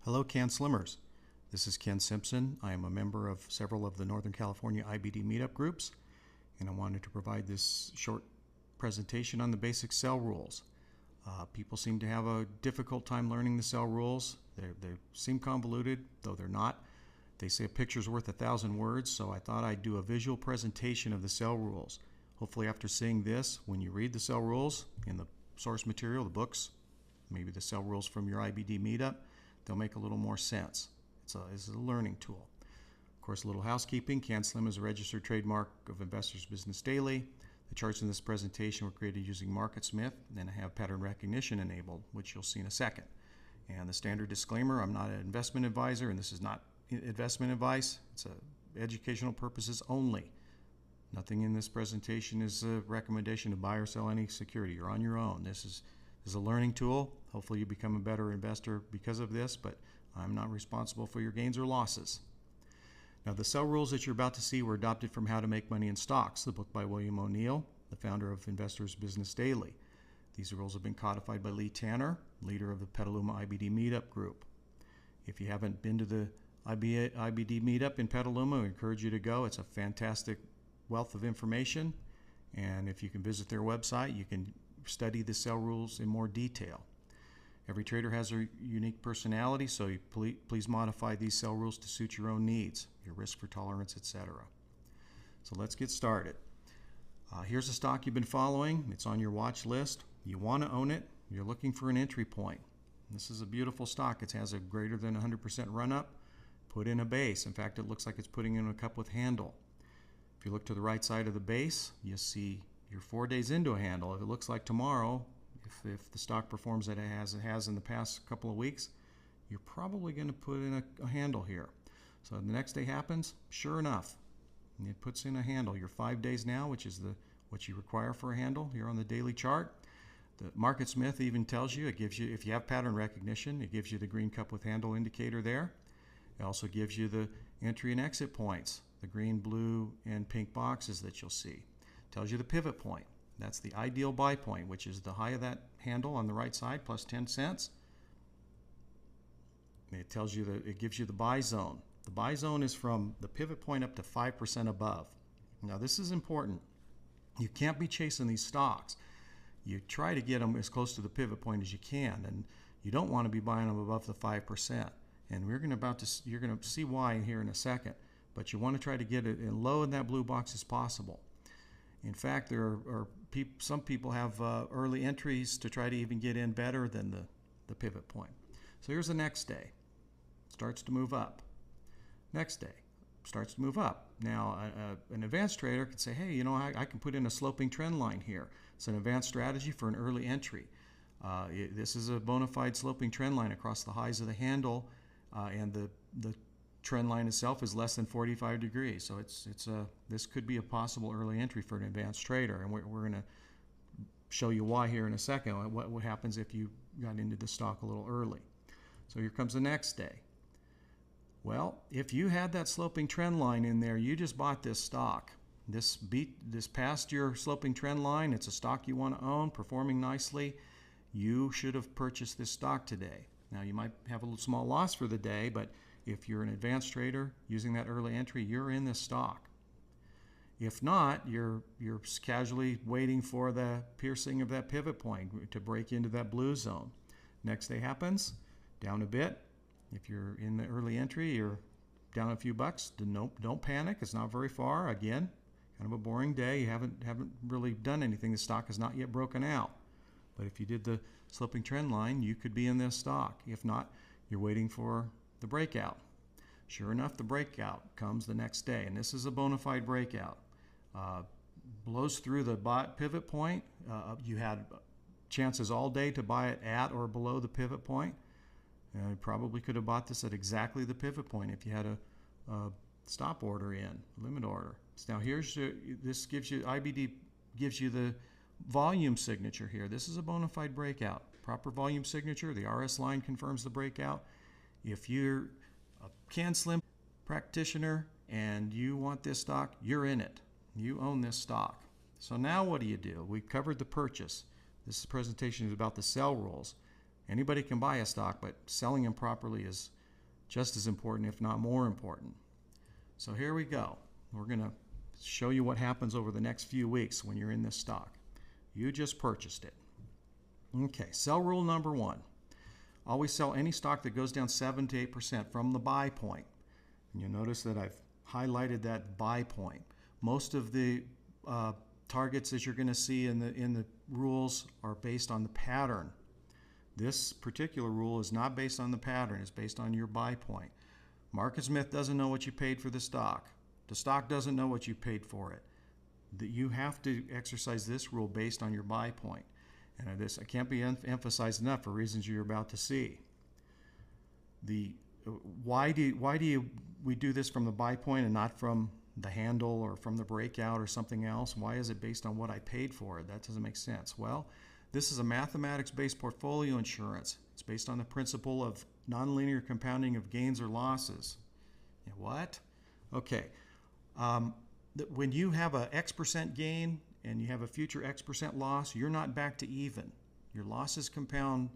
Hello, CANSLIMers. This is Ken Simpson. I am a member of several of the Northern California IBD meetup groups, and I wanted to provide this short presentation on the basic cell rules. People seem to have a difficult time learning the cell rules. They seem convoluted, though they're not. They say a picture's worth 1,000 words, so I thought I'd do a visual presentation of the cell rules. Hopefully after seeing this, when you read the cell rules in the source material, the books, maybe the cell rules from your IBD meetup, they'll make a little more sense. It's a learning tool. Of course, a little housekeeping. CANSLIM is a registered trademark of Investors Business Daily. The charts in this presentation were created using MarketSmith and have pattern recognition enabled, which you'll see in a second. And the standard disclaimer, I'm not an investment advisor, and this is not investment advice. It's educational purposes only. Nothing in this presentation is a recommendation to buy or sell any security. You're on your own. This is a learning tool. Hopefully you become a better investor because of this, but I'm not responsible for your gains or losses. Now, the cell rules that you're about to see were adopted from How to Make Money in Stocks, the book by William O'Neill, the founder of Investors Business Daily. These rules have been codified by Lee Tanner, leader of the Petaluma IBD Meetup Group. If you haven't been to the IBD Meetup in Petaluma, I encourage you to go. It's a fantastic wealth of information, and if you can visit their website, you can study the cell rules in more detail. Every trader has a unique personality, so please modify these cell rules to suit your own needs, your risk for tolerance, etc. So let's get started. Here's a stock you've been following. It's on your watch list. You want to own it. You're looking for an entry point. This is a beautiful stock. It has a greater than 100% run-up. Put in a base. In fact, it looks like it's putting in a cup with handle. If you look to the right side of the base, you see you're 4 days into a handle. If it looks like tomorrow, if the stock performs as it has in the past couple of weeks, you're probably going to put in a handle here. So the next day happens, sure enough, it puts in a handle. You're 5 days now, which is what you require for a handle here on the daily chart. The MarketSmith even tells you, it gives you, if you have pattern recognition, it gives you the green cup with handle indicator there. It also gives you the entry and exit points, the green, blue, and pink boxes that you'll see. It tells you the pivot point. That's the ideal buy point, which is the high of that handle on the right side plus 10 cents. It tells you it gives you the buy zone. The buy zone is from the pivot point up to 5% above. Now this is important. You can't be chasing these stocks. You try to get them as close to the pivot point as you can, and you don't want to be buying them above the 5%. And you're going to see why here in a second. But you want to try to get it as low in that blue box as possible. In fact, there are some people have early entries to try to even get in better than the pivot point. So here's the next day. Starts to move up. Next day. Starts to move up. Now, an advanced trader can say, hey, I can put in a sloping trend line here. It's an advanced strategy for an early entry. This is a bona fide sloping trend line across the highs of the handle, and the trend line itself is less than 45 degrees. So this could be a possible early entry for an advanced trader, and we're going to show you why here in a second, what happens if you got into the stock a little early. So here comes the next day. Well, if you had that sloping trend line in there, you just bought this stock. This past your sloping trend line, it's a stock you want to own, performing nicely. You should have purchased this stock today. Now, you might have a little small loss for the day, but if you're an advanced trader using that early entry, you're in this stock. If not, you're casually waiting for the piercing of that pivot point to break into that blue zone. Next day happens, down a bit. If you're in the early entry, you're down a few bucks. Don't panic. It's not very far. Again, kind of a boring day. You haven't really done anything. The stock has not yet broken out. But if you did the sloping trend line, you could be in this stock. If not, you're waiting for the breakout. Sure enough, the breakout comes the next day, and this is a bona fide breakout. Blows through the pivot point. You had chances all day to buy it at or below the pivot point. You probably could have bought this at exactly the pivot point if you had a stop order in, limit order. So now this gives you, IBD gives you the volume signature here. This is a bona fide breakout. Proper volume signature. The RS line confirms the breakout. If you're a CANSLIM practitioner and you want this stock, you're in it. You own this stock. So now what do? We covered the purchase. This presentation is about the sell rules. Anybody can buy a stock, but selling them properly is just as important, if not more important. So here we go. We're going to show you what happens over the next few weeks when you're in this stock. You just purchased it. Okay, sell rule number 1. Always sell any stock that goes down 7 to 8% from the buy point. And you'll notice that I've highlighted that buy point. Most of the targets that you're going to see in the rules are based on the pattern. This particular rule is not based on the pattern. It's based on your buy point. Market Smith doesn't know what you paid for the stock. The stock doesn't know what you paid for it. You have to exercise this rule based on your buy point. And this I can't be emphasized enough for reasons you're about to see. Why do we do this from the buy point and not from the handle or from the breakout or something else? Why is it based on what I paid for it? That doesn't make sense. Well, this is a mathematics-based portfolio insurance. It's based on the principle of nonlinear compounding of gains or losses. Yeah, what? Okay. When you have a X% gain and you have a future X% loss, you're not back to even. Your losses compound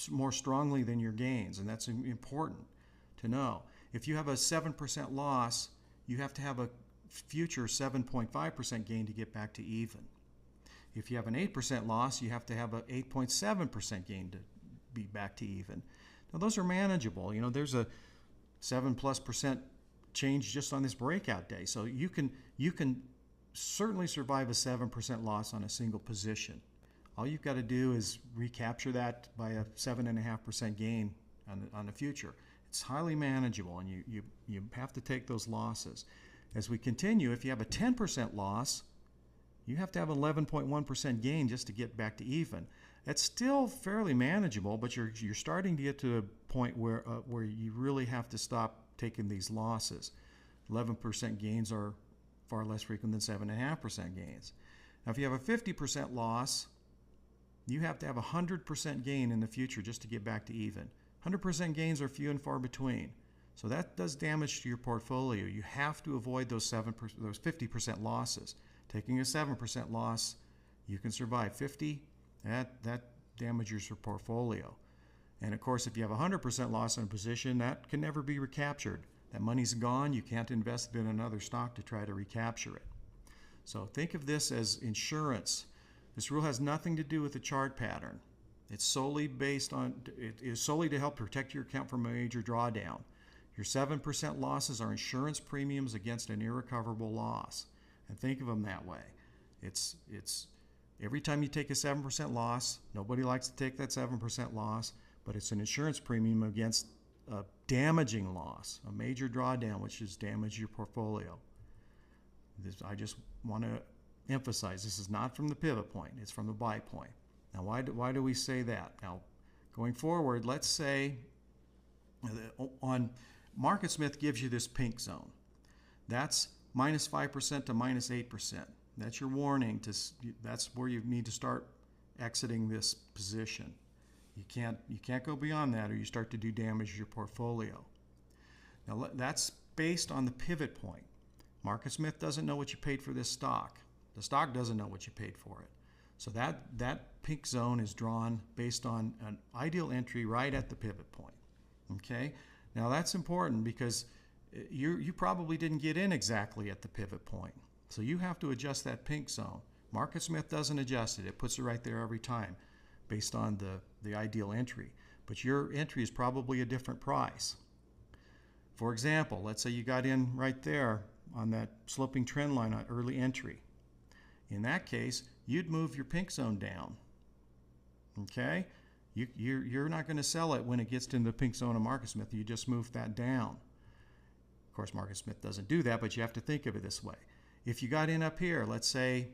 more strongly than your gains, and that's important to know. If you have a 7% loss, you have to have a future 7.5% gain to get back to even. If you have an 8% loss, you have to have an 8.7% gain to be back to even. Now those are manageable. You know, there's a 7+% change just on this breakout day. So you can certainly survive a 7% loss on a single position. All you've got to do is recapture that by a 7.5% gain on the future. It's highly manageable, and you have to take those losses. As we continue, if you have a 10% loss, you have to have 11.1% gain just to get back to even. That's still fairly manageable, but you're starting to get to a point where you really have to stop taking these losses. 11% gains are far less frequent than 7.5% gains. Now, if you have a 50% loss, you have to have 100% gain in the future just to get back to even. 100% gains are few and far between. So that does damage to your portfolio. You have to avoid those 50% losses. Taking a 7% loss, you can survive. 50, that damages your portfolio. And of course, if you have 100% loss in a position, that can never be recaptured. That money's gone. You can't invest it in another stock to try to recapture it. So think of this as insurance. This rule has nothing to do with the chart pattern. It is solely to help protect your account from a major drawdown. Your 7% losses are insurance premiums against an irrecoverable loss. And think of them that way. It's every time you take a 7% loss, nobody likes to take that 7% loss, but it's an insurance premium against a damaging loss, a major drawdown, which has damaged your portfolio. I just want to emphasize, this is not from the pivot point, it's from the buy point. Now, why do we say that? Now, going forward, let's say on Market Smith gives you this pink zone. That's -5% to -8%. That's your warning. That's where you need to start exiting this position. You can't go beyond that, or you start to do damage to your portfolio. Now that's based on the pivot point. Market Smith doesn't know what you paid for this stock. The stock doesn't know what you paid for it. So that pink zone is drawn based on an ideal entry right at the pivot point. Okay. Now that's important because you probably didn't get in exactly at the pivot point. So you have to adjust that pink zone. Market Smith doesn't adjust it. It puts it right there every time based on the ideal entry. But your entry is probably a different price. For example, let's say you got in right there on that sloping trend line on early entry. In that case, you'd move your pink zone down. Okay? You're not going to sell it when it gets to the pink zone of Market Smith. You just move that down. Of course, Market Smith doesn't do that, but you have to think of it this way. If you got in up here, let's say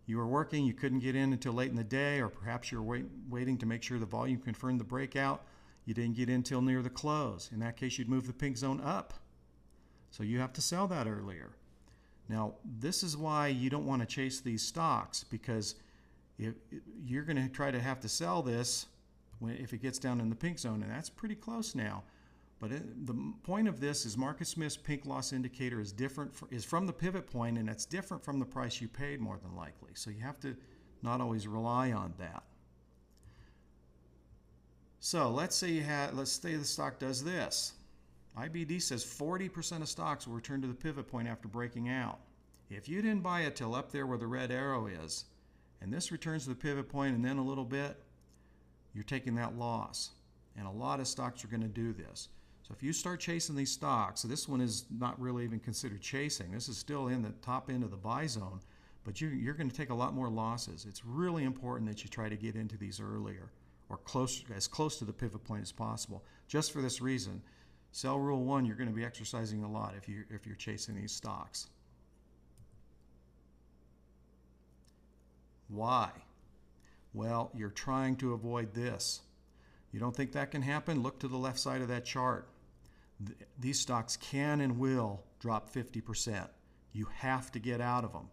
you were working, you couldn't get in until late in the day, or perhaps you're waiting to make sure the volume confirmed the breakout. You didn't get in until near the close. In that case, you'd move the pink zone up. So you have to sell that earlier. Now, this is why you don't want to chase these stocks, because you're going to try to have to sell this if it gets down in the pink zone, and that's pretty close now. But the point of this is Market Smith's pink loss indicator is from the pivot point, and it's different from the price you paid more than likely. So you have to not always rely on that. So let's say the stock does this. IBD says 40% of stocks will return to the pivot point after breaking out. If you didn't buy it till up there where the red arrow is, and this returns to the pivot point and then a little bit, you're taking that loss. And a lot of stocks are going to do this. So if you start chasing these stocks, so this one is not really even considered chasing. This is still in the top end of the buy zone, but you're going to take a lot more losses. It's really important that you try to get into these earlier or as close to the pivot point as possible. Just for this reason, sell rule 1, you're going to be exercising a lot if you're chasing these stocks. Why? Well, you're trying to avoid this. You don't think that can happen? Look to the left side of that chart. These stocks can and will drop 50%. You have to get out of them.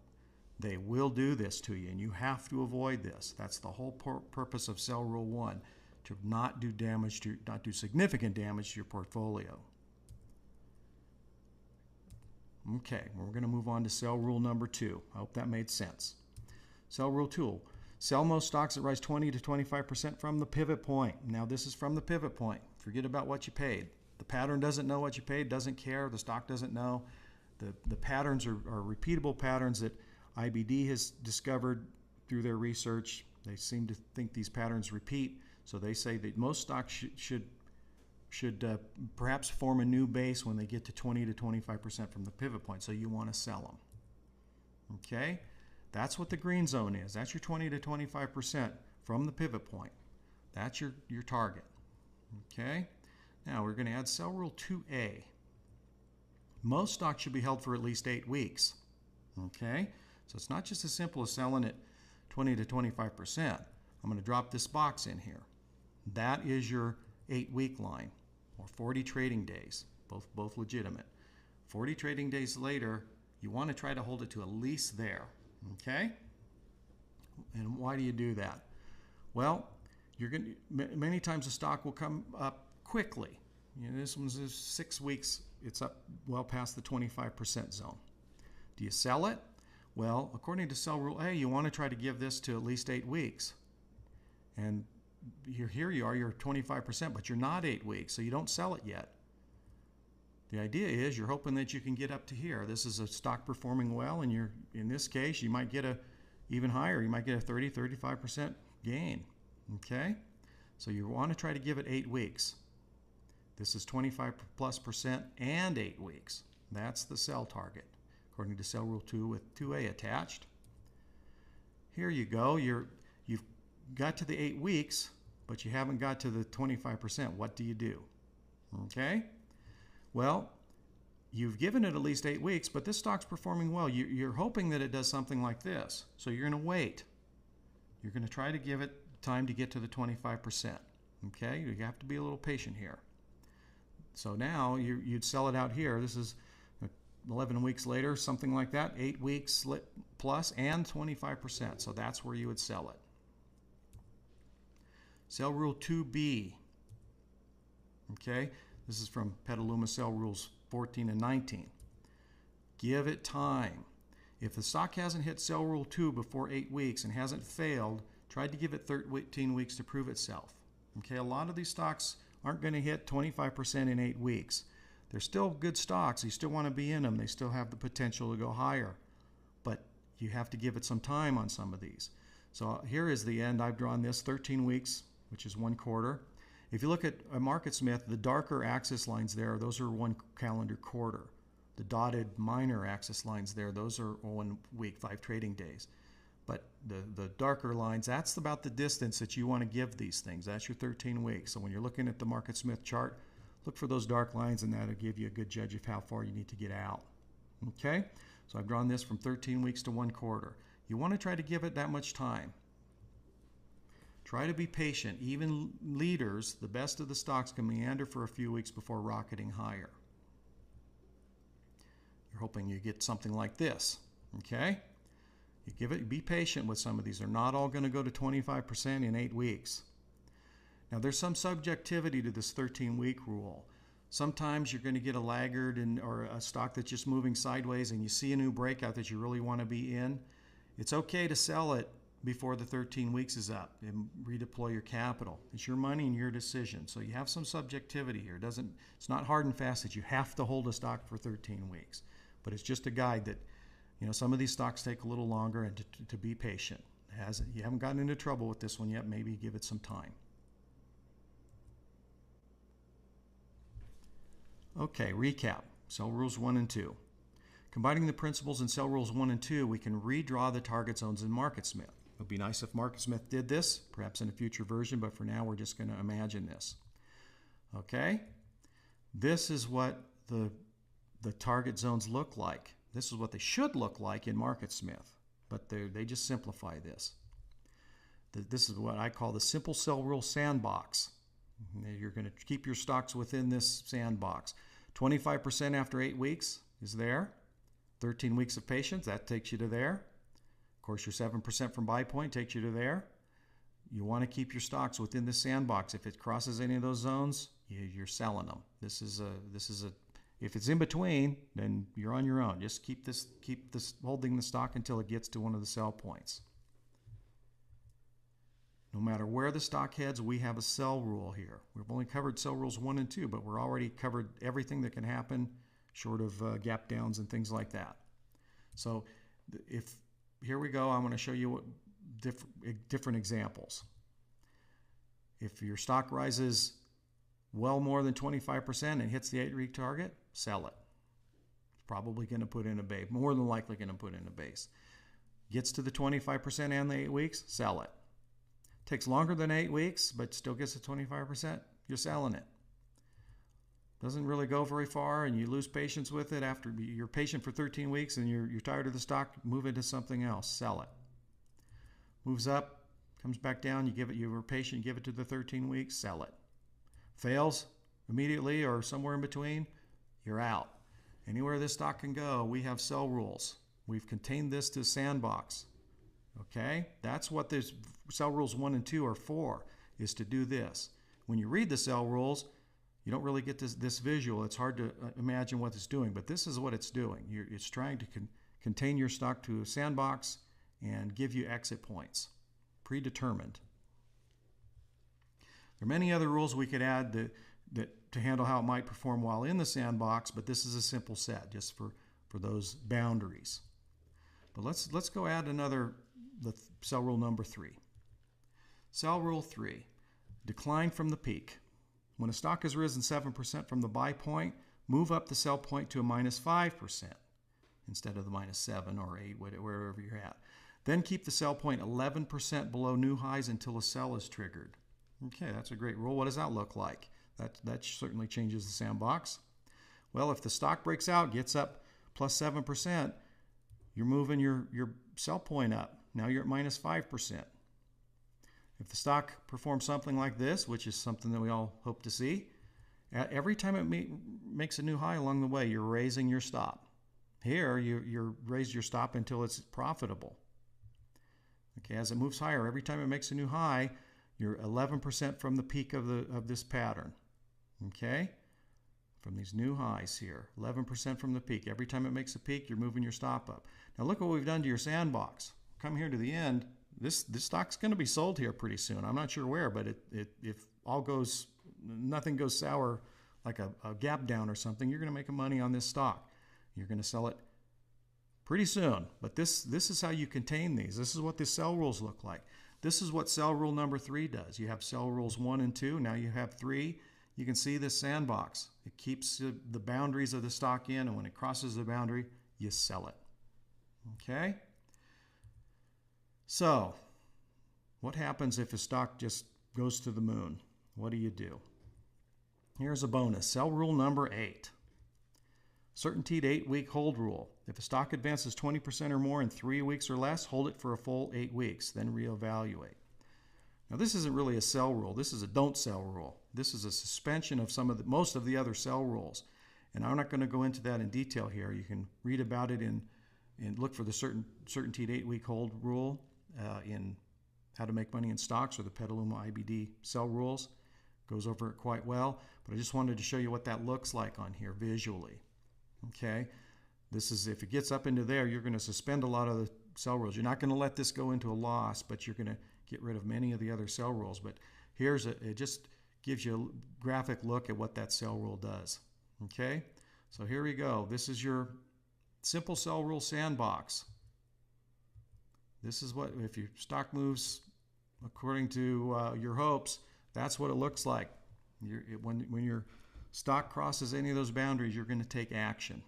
They will do this to you, and you have to avoid this. That's the whole purpose of sell rule 1, to not do significant damage to your portfolio. Okay, we're going to move on to sell rule number 2. I hope that made sense. Sell rule 2. Sell most stocks that rise 20 to 25% from the pivot point. Now this is from the pivot point. Forget about what you paid. The pattern doesn't know what you paid, doesn't care. The stock doesn't know. The patterns are repeatable patterns that IBD has discovered through their research. They seem to think these patterns repeat. So they say that most stocks should perhaps form a new base when they get to 20 to 25% from the pivot point. So you want to sell them. Okay? That's what the green zone is. That's your 20 to 25% from the pivot point. That's your target. Okay? Now we're going to add sell rule 2A. Most stocks should be held for at least 8 weeks. Okay? So it's not just as simple as selling at 20 to 25%. I'm going to drop this box in here. That is your 8-week line, or 40 trading days, both legitimate. 40 trading days later, you want to try to hold it to at least there. Okay? And why do you do that? Well, many times the stock will come up quickly. This one's 6 weeks. It's up well past the 25% zone. Do you sell it? Well, according to sell rule A, you want to try to give this to at least 8 weeks. And here you are, you're 25%, but you're not 8 weeks, so you don't sell it yet. The idea is you're hoping that you can get up to here. This is a stock performing well, and in this case, you might get even higher. You might get a 30, 35% gain. Okay? So you want to try to give it 8 weeks. This is 25+% and 8 weeks. That's the sell target, according to sell rule 2 with 2A attached. Here you go. You've got to the 8 weeks, but you haven't got to the 25%. What do you do? Okay? Well, you've given it at least 8 weeks, but this stock's performing well. You're hoping that it does something like this. So you're going to wait. You're going to try to give it time to get to the 25%. Okay? You have to be a little patient here. So now you'd sell it out here. This is 11 weeks later, something like that. 8 weeks plus and 25%. So that's where you would sell it. Sell rule 2B. Okay? This is from Petaluma Sell Rules 14 and 19. Give it time. If the stock hasn't hit sell rule 2 before 8 weeks and hasn't failed, try to give it 13 weeks to prove itself. Okay, a lot of these stocks aren't going to hit 25% in 8 weeks. They're still good stocks. You still want to be in them. They still have the potential to go higher. But you have to give it some time on some of these. So here is the end. I've drawn this 13 weeks, which is 1 quarter. If you look at a MarketSmith, the darker axis lines there, those are 1 calendar quarter. The dotted minor axis lines there, those are 1 week, 5 trading days. But the darker lines, that's about the distance that you want to give these things. That's your 13 weeks. So when you're looking at the MarketSmith chart, look for those dark lines, and that'll give you a good judge of how far you need to get out. Okay? So I've drawn this from 13 weeks to 1 quarter. You want to try to give it that much time. Try to be patient. Even leaders, the best of the stocks, can meander for a few weeks before rocketing higher. You're hoping you get something like this. Okay? Be patient with some of these. They're not all going to go to 25% in 8 weeks. Now, there's some subjectivity to this 13-week rule. Sometimes you're going to get a laggard or a stock that's just moving sideways, and you see a new breakout that you really want to be in. It's okay to sell it before the 13 weeks is up and redeploy your capital. It's your money and your decision. So you have some subjectivity here. It's not hard and fast that you have to hold a stock for 13 weeks. But it's just a guide that, some of these stocks take a little longer, and to be patient. You haven't gotten into trouble with this one yet, maybe give it some time. Okay, recap. Sell rules 1 and 2. Combining the principles in sell rules 1 and 2, we can redraw the target zones in MarketSmith. It would be nice if MarketSmith did this, perhaps in a future version, but for now we're just going to imagine this. Okay? This is what the target zones look like. This is what they should look like in MarketSmith, but they just simplify this. This is what I call the simple sell rule sandbox. You're going to keep your stocks within this sandbox. 25% after 8 weeks is there. 13 weeks of patience, that takes you to there. Of course, your 7% from buy point takes you to there. You want to keep your stocks within the sandbox. If it crosses any of those zones, you're selling them. If it's in between, then you're on your own. Just keep this holding the stock until it gets to one of the sell points. No matter where the stock heads, we have a sell rule here. We've only covered sell rules 1 and 2, but we're already covered everything that can happen short of gap downs and things like that. So here we go, I'm going to show you different examples. If your stock rises well more than 25% and hits the 8-week target, sell it. It's probably going to put in a base, more than likely going to put in a base. Gets to the 25% and the 8 weeks, sell it. Takes longer than 8 weeks, but still gets to 25%, you're selling it. Doesn't really go very far, and you lose patience with it after you're patient for 13 weeks and you're tired of the stock, move into something else, sell it. Moves up, comes back down, you were patient, give it to the 13 weeks, sell it. Fails immediately or somewhere in between, you're out. Anywhere this stock can go, we have sell rules. We've contained this to sandbox. Okay? That's what this sell rules 1 and 2 are for, is to do this. When you read the sell rules, you don't really get this visual. It's hard to imagine what it's doing, but this is what it's doing. It's trying to contain your stock to a sandbox and give you exit points, predetermined. There are many other rules we could add that to handle how it might perform while in the sandbox, but this is a simple set just for those boundaries. But let's go add the sell rule number 3. Sell rule 3, decline from the peak. When a stock has risen 7% from the buy point, move up the sell point to a minus 5% instead of the minus 7 or 8, wherever you're at. Then keep the sell point 11% below new highs until a sell is triggered. Okay, that's a great rule. What does that look like? That certainly changes the sandbox. Well, if the stock breaks out, gets up plus 7%, you're moving your sell point up. Now you're at minus 5%. If the stock performs something like this, which is something that we all hope to see, every time it makes a new high along the way, you're raising your stop. Here, you raise your stop until it's profitable. Okay, as it moves higher, every time it makes a new high, you're 11% from the peak of this pattern. Okay, from these new highs here, 11% from the peak. Every time it makes a peak, you're moving your stop up. Now look what we've done to your sandbox. Come here to the end. This stock's going to be sold here pretty soon. I'm not sure where, but if nothing goes sour like a gap down or something, you're going to make money on this stock. You're going to sell it pretty soon. But this is how you contain these. This is what the sell rules look like. This is what sell rule number 3 does. You have sell rules 1 and 2. Now you have 3. You can see this sandbox. It keeps the boundaries of the stock in, and when it crosses the boundary, you sell it. Okay? So, what happens if a stock just goes to the moon? What do? Here's a bonus. Sell rule number 8. Certainty 8-week hold rule. If a stock advances 20% or more in 3 weeks or less, hold it for a full 8 weeks, then reevaluate. Now, this isn't really a sell rule. This is a don't sell rule. This is a suspension of most of the other sell rules. And I'm not going to go into that in detail here. You can read about it and look for the certainty 8-week hold rule in How to Make Money in Stocks or the Petaluma IBD sell rules. Goes over it quite well. But I just wanted to show you what that looks like on here visually. Okay, this is if it gets up into there, you're going to suspend a lot of the sell rules. You're not going to let this go into a loss, but you're going to get rid of many of the other sell rules. But here's it just gives you a graphic look at what that sell rule does. Okay, so here we go. This is your simple sell rule sandbox. This is what, if your stock moves according to your hopes, that's what it looks like. When your stock crosses any of those boundaries, you're going to take action.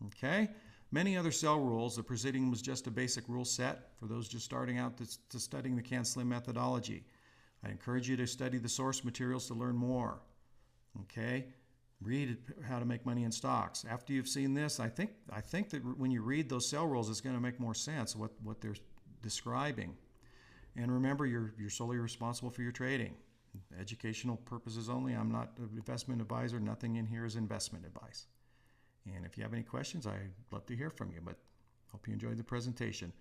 Okay? Many other sell rules. The preceding was just a basic rule set for those just starting out to studying the CANSLIM methodology. I encourage you to study the source materials to learn more. Okay? Read how to make money in stocks. After you've seen this, I think that when you read those sell rules, it's going to make more sense what they're describing. And remember, you're solely responsible for your trading. Educational purposes only. I'm not an investment advisor. Nothing in here is investment advice. And if you have any questions, I'd love to hear from you. But hope you enjoyed the presentation.